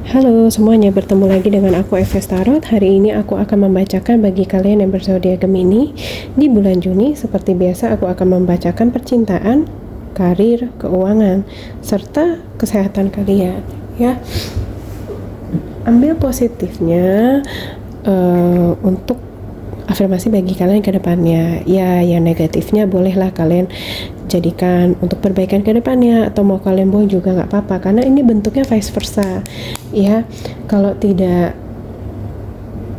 Halo semuanya, bertemu lagi dengan aku Eves Tarot. Hari ini aku akan membacakan bagi kalian yang berzodiak Gemini di bulan Juni. Seperti biasa aku akan membacakan percintaan, karir, keuangan, serta kesehatan kalian ya. Ambil positifnya untuk afirmasi bagi kalian ke depannya. Ya, yang negatifnya bolehlah kalian jadikan untuk perbaikan ke depannya, atau mau kalian buang juga nggak apa-apa, karena ini bentuknya vice versa ya. Kalau tidak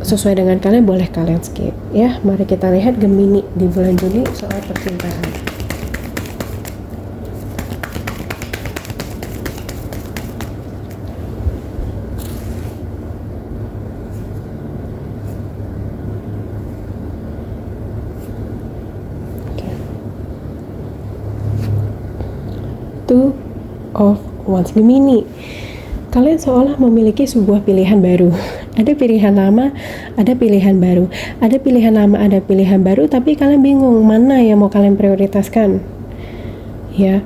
sesuai dengan kalian, boleh kalian skip ya. Mari kita lihat Gemini di bulan Juni soal percintaan. Two of Wands Gemini, kalian seolah memiliki sebuah pilihan baru. Ada pilihan lama, ada pilihan baru. Ada pilihan lama, ada pilihan baru, tapi kalian bingung mana yang mau kalian prioritaskan ya.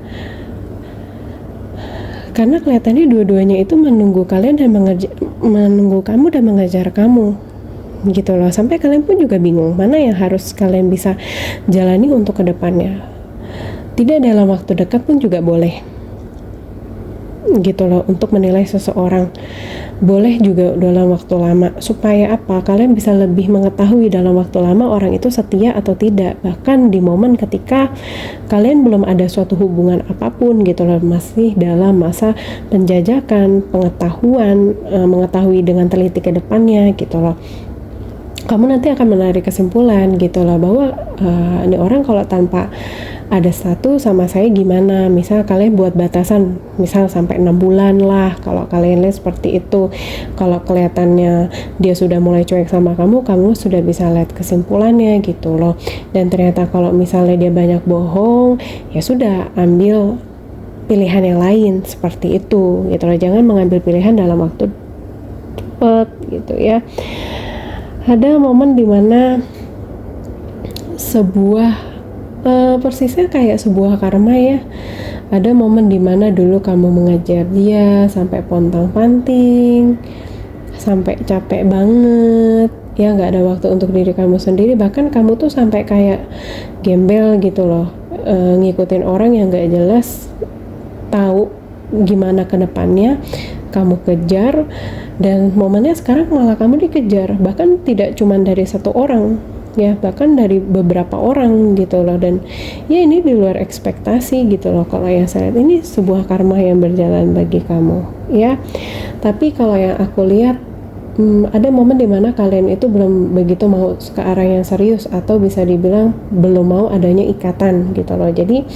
Karena kelihatannya dua-duanya itu menunggu kalian dan menunggu kamu dan mengejar kamu gitu loh. Sampai kalian pun juga bingung mana yang harus kalian bisa jalani untuk kedepannya. Tidak dalam waktu dekat pun juga boleh gitu loh untuk menilai seseorang. Boleh juga dalam waktu lama. Supaya apa? Kalian bisa lebih mengetahui dalam waktu lama orang itu setia atau tidak. Bahkan di momen ketika kalian belum ada suatu hubungan apapun gitu loh, masih dalam masa penjajakan, pengetahuan, mengetahui dengan teliti ke depannya gitu loh. Kamu nanti akan menarik kesimpulan gitu loh, bahwa ini orang kalau tanpa ada satu sama saya gimana. Misal kalian buat batasan, misal sampai 6 bulan lah, kalau kalian lihat seperti itu. Kalau kelihatannya dia sudah mulai cuek sama kamu, kamu sudah bisa lihat kesimpulannya gitu loh. Dan ternyata kalau misalnya dia banyak bohong, ya sudah, ambil pilihan yang lain seperti itu gitu loh. Jangan mengambil pilihan dalam waktu cepat gitu ya. Ada momen dimana sebuah persisnya kayak sebuah karma ya. Ada momen dimana dulu kamu mengejar dia sampai pontang-panting, sampai capek banget ya, nggak ada waktu untuk diri kamu sendiri. Bahkan kamu tuh sampai kayak gembel gitu loh, ngikutin orang yang nggak jelas, tahu gimana ke depannya, kamu kejar. Dan momennya sekarang malah kamu dikejar, bahkan tidak cuma dari satu orang ya, bahkan dari beberapa orang gitu loh. Dan ya ini di luar ekspektasi gitu loh. Kalau yang saya lihat ini sebuah karma yang berjalan bagi kamu ya. Tapi kalau yang aku lihat, ada momen dimana kalian itu belum begitu mau ke arah yang serius, atau bisa dibilang belum mau adanya ikatan gitu loh. Jadi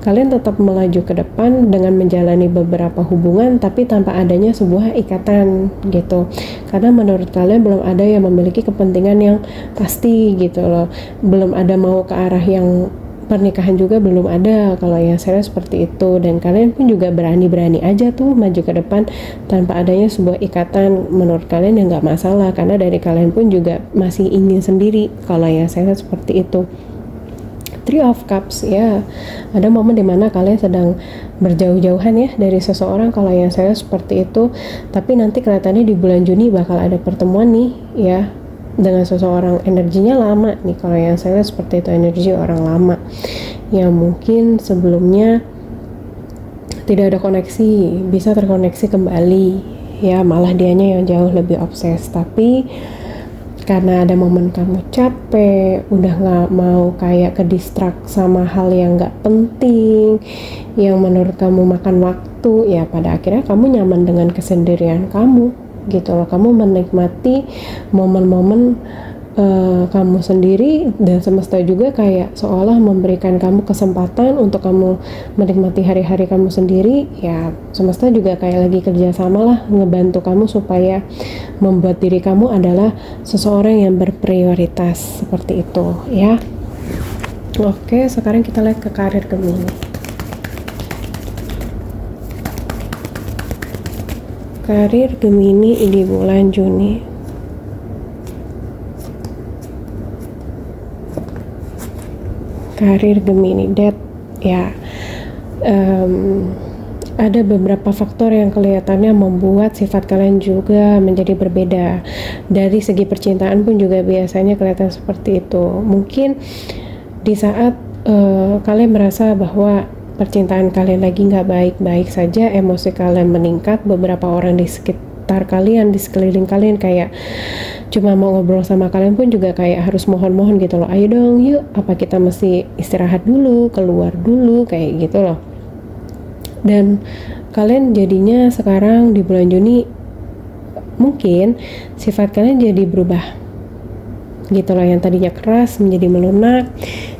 kalian tetap melaju ke depan dengan menjalani beberapa hubungan, tapi tanpa adanya sebuah ikatan gitu. Karena menurut kalian belum ada yang memiliki kepentingan yang pasti gitu loh. Belum ada mau ke arah yang pernikahan juga belum ada kalau yang saya seperti itu. Dan kalian pun juga berani-berani aja tuh maju ke depan tanpa adanya sebuah ikatan. Menurut kalian ya nggak masalah, karena dari kalian pun juga masih ingin sendiri kalau yang saya seperti itu. Three of Cups ya, ada momen dimana kalian sedang berjauh-jauhan ya dari seseorang kalau yang saya seperti itu. Tapi nanti kelihatannya di bulan Juni bakal ada pertemuan nih ya, dengan seseorang. Energinya lama nih kalau yang saya lihat seperti itu, energi orang lama yang mungkin sebelumnya tidak ada koneksi, bisa terkoneksi kembali ya. Malah dianya yang jauh lebih obses, tapi karena ada momen kamu capek, udah gak mau kayak ke distract sama hal yang gak penting, yang menurut kamu makan waktu, ya pada akhirnya kamu nyaman dengan kesendirian kamu gitu loh. Kamu menikmati momen-momen kamu sendiri, dan semesta juga kayak seolah memberikan kamu kesempatan untuk kamu menikmati hari-hari kamu sendiri ya. Semesta juga kayak lagi kerjasama lah, ngebantu kamu supaya membuat diri kamu adalah seseorang yang berprioritas seperti itu ya. Oke, sekarang kita lihat ke karir Gemini. Karir Gemini di bulan Juni. Karir Gemini, death ya. ada beberapa faktor yang kelihatannya membuat sifat kalian juga menjadi berbeda. Dari segi percintaan pun juga biasanya kelihatan seperti itu. Mungkin di saat kalian merasa bahwa percintaan kalian lagi nggak baik-baik saja, emosi kalian meningkat, beberapa orang di sekitar kalian, di sekeliling kalian kayak cuma mau ngobrol sama kalian pun juga kayak harus mohon-mohon gitu loh, ayo dong yuk, apa kita mesti istirahat dulu, keluar dulu, kayak gitu loh. Dan kalian jadinya sekarang di bulan Juni mungkin sifat kalian jadi berubah gitu loh, yang tadinya keras menjadi melunak,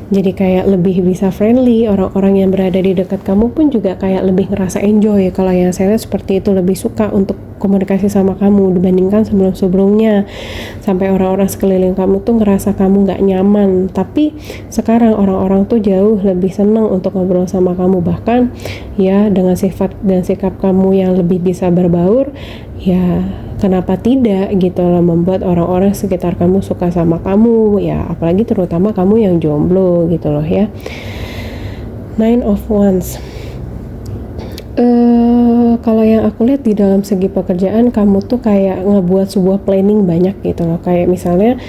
jadi kayak lebih bisa friendly. Orang-orang yang berada di dekat kamu pun juga kayak lebih ngerasa enjoy. Kalau yang saya lihat seperti itu, lebih suka untuk komunikasi sama kamu dibandingkan sebelum-sebelumnya. Sampai orang-orang sekeliling kamu tuh ngerasa kamu gak nyaman. Tapi sekarang orang-orang tuh jauh lebih senang untuk ngobrol sama kamu. Bahkan ya dengan sifat dan sikap kamu yang lebih bisa berbaur, ya kenapa tidak gitu loh, membuat orang-orang sekitar kamu suka sama kamu, ya apalagi terutama kamu yang jomblo gitu loh ya. Nine of Wands. Kalau yang aku lihat di dalam segi pekerjaan, kamu tuh kayak ngebuat sebuah planning banyak gitu loh. Kayak misalnya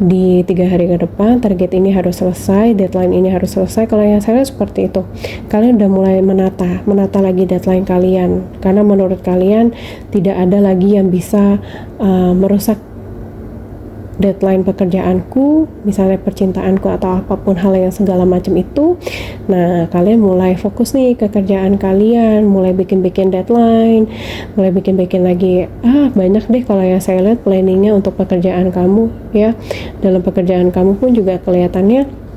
di 3 hari ke depan target ini harus selesai, deadline ini harus selesai. Kalau yang saya lihat seperti itu, kalian udah mulai menata lagi deadline kalian, karena menurut kalian tidak ada lagi yang bisa merusak deadline pekerjaanku, misalnya percintaanku atau apapun hal yang segala macam itu. Nah, kalian mulai fokus nih ke kerjaan kalian, mulai bikin-bikin deadline, mulai bikin-bikin lagi. Banyak deh kalau yang saya lihat planningnya untuk pekerjaan kamu ya. Dalam pekerjaan kamu pun juga kelihatannya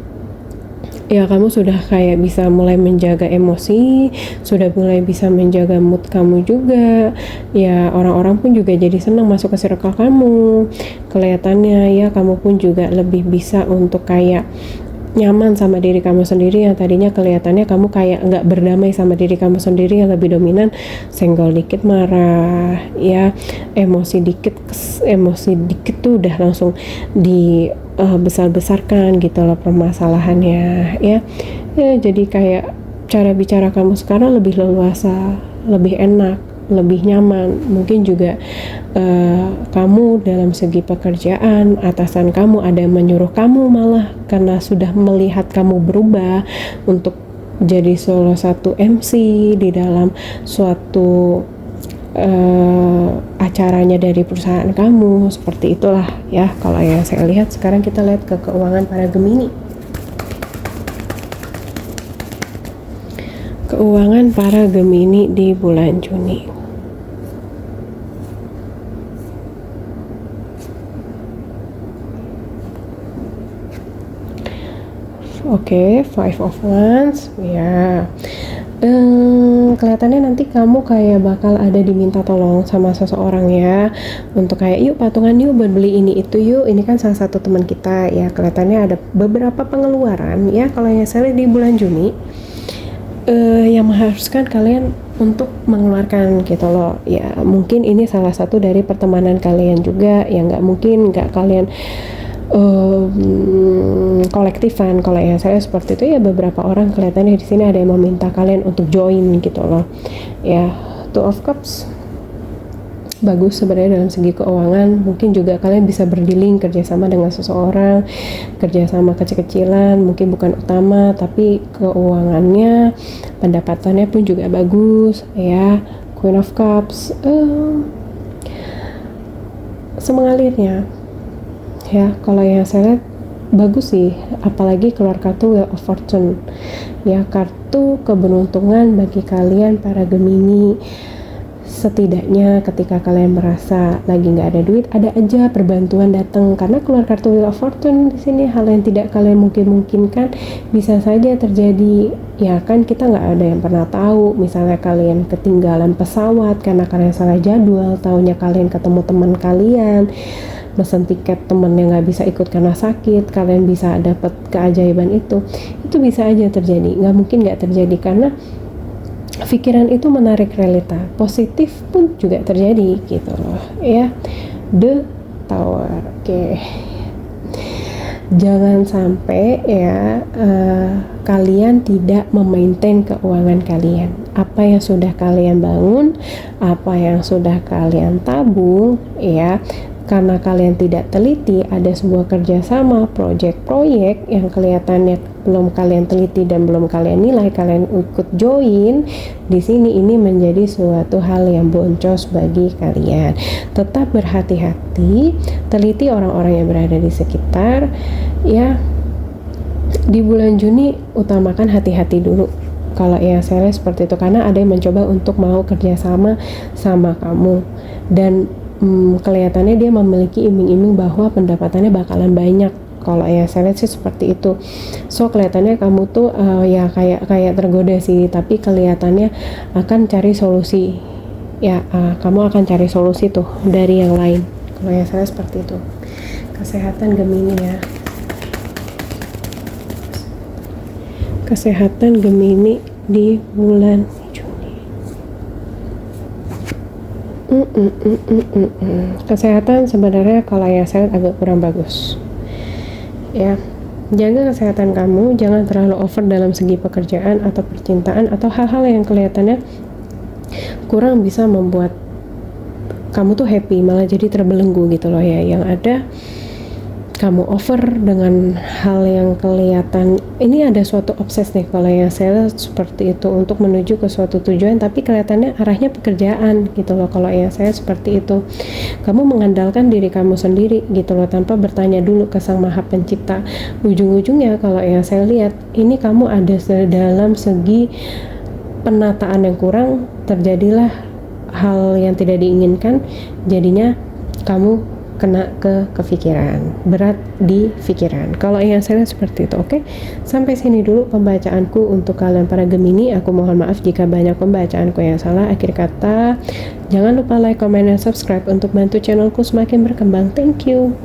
ya kamu sudah kayak bisa mulai menjaga emosi, sudah mulai bisa menjaga mood kamu juga. Ya orang-orang pun juga jadi senang masuk ke circle kamu. Kelihatannya ya kamu pun juga lebih bisa untuk kayak nyaman sama diri kamu sendiri, yang tadinya kelihatannya kamu kayak nggak berdamai sama diri kamu sendiri, yang lebih dominan senggol dikit marah ya, emosi dikit tuh udah langsung di besar-besarkan gitu loh permasalahannya ya. Jadi kayak cara bicara kamu sekarang lebih leluasa, lebih enak, lebih nyaman. Mungkin juga kamu dalam segi pekerjaan, atasan kamu ada yang menyuruh kamu malah karena sudah melihat kamu berubah untuk jadi salah satu MC di dalam suatu acaranya dari perusahaan kamu. Seperti itulah ya kalau yang saya lihat. Sekarang kita lihat ke keuangan para Gemini. Keuangan para Gemini di bulan Juni. Oke, Five of Wands ya. Kelihatannya nanti kamu kayak bakal ada diminta tolong sama seseorang ya, untuk kayak yuk patungan yuk buat beli ini itu yuk. Ini kan salah satu teman kita ya. Kelihatannya ada beberapa pengeluaran ya kalau yang saya lihat di bulan Juni yang mengharuskan kalian untuk mengeluarkan gitu loh ya. Mungkin ini salah satu dari pertemanan kalian juga yang nggak kalian kolektifan. Kalau yang saya seperti itu ya, beberapa orang kelihatannya di sini ada yang meminta kalian untuk join gitu loh ya. Two of Cups bagus sebenarnya dalam segi keuangan. Mungkin juga kalian bisa berdealing, kerjasama dengan seseorang, kerjasama kecil-kecilan, mungkin bukan utama tapi keuangannya, pendapatannya pun juga bagus ya. Queen of Cups semengalirnya ya. Kalau yang saya lihat bagus sih, apalagi keluar kartu Wheel of Fortune ya, kartu keberuntungan bagi kalian para Gemini. Setidaknya ketika kalian merasa lagi nggak ada duit, ada aja perbantuan datang, karena keluar kartu Wheel of Fortune di sini hal yang tidak kalian mungkin-mungkinkan bisa saja terjadi ya kan. Kita nggak ada yang pernah tahu, misalnya kalian ketinggalan pesawat karena kalian salah jadwal, taunya kalian ketemu teman kalian, mesen tiket temen yang nggak bisa ikut karena sakit, kalian bisa dapat keajaiban itu bisa aja terjadi. Nggak mungkin nggak terjadi, karena pikiran itu menarik realita, positif pun juga terjadi gitu loh ya. The Tower. Oke. Jangan sampai ya kalian tidak memaintain keuangan kalian. Apa yang sudah kalian bangun, apa yang sudah kalian tabung, ya, karena kalian tidak teliti, ada sebuah kerjasama, proyek-proyek yang kelihatannya belum kalian teliti dan belum kalian nilai, kalian ikut join di sini, ini menjadi suatu hal yang boncos bagi kalian. Tetap berhati-hati, teliti orang-orang yang berada di sekitar, ya. Di bulan Juni utamakan hati-hati dulu kalau yang saya lihat seperti itu, karena ada yang mencoba untuk mau kerjasama sama kamu dan kelihatannya dia memiliki iming-iming bahwa pendapatannya bakalan banyak. Kalau yang saya lihat sih seperti itu. So kelihatannya kamu tuh ya kayak tergoda sih, tapi kelihatannya akan cari solusi. Ya kamu akan cari solusi tuh dari yang lain. Kalau yang saya lihat seperti itu. Kesehatan Gemini ya. Kesehatan Gemini di bulan Juni. Kesehatan sebenarnya kalau yang saya agak kurang bagus. Ya, jaga kesehatan kamu, jangan terlalu over dalam segi pekerjaan atau percintaan atau hal-hal yang kelihatannya kurang bisa membuat kamu tuh happy, malah jadi terbelenggu gitu loh ya. Yang ada kamu over dengan hal yang kelihatan, ini ada suatu obses nih kalau yang saya seperti itu untuk menuju ke suatu tujuan, tapi kelihatannya arahnya pekerjaan gitu loh. Kalau yang saya seperti itu, kamu mengandalkan diri kamu sendiri gitu loh, tanpa bertanya dulu ke Sang Maha Pencipta. Ujung-ujungnya kalau yang saya lihat, ini kamu ada dalam segi penataan yang kurang, terjadilah hal yang tidak diinginkan, jadinya kamu kena ke kepikiran, berat di pikiran. Kalau yang saya lihat seperti itu, oke? Sampai sini dulu pembacaanku untuk kalian para Gemini. Aku mohon maaf jika banyak pembacaanku yang salah. Akhir kata, jangan lupa like, comment, dan subscribe untuk bantu channelku semakin berkembang. Thank you.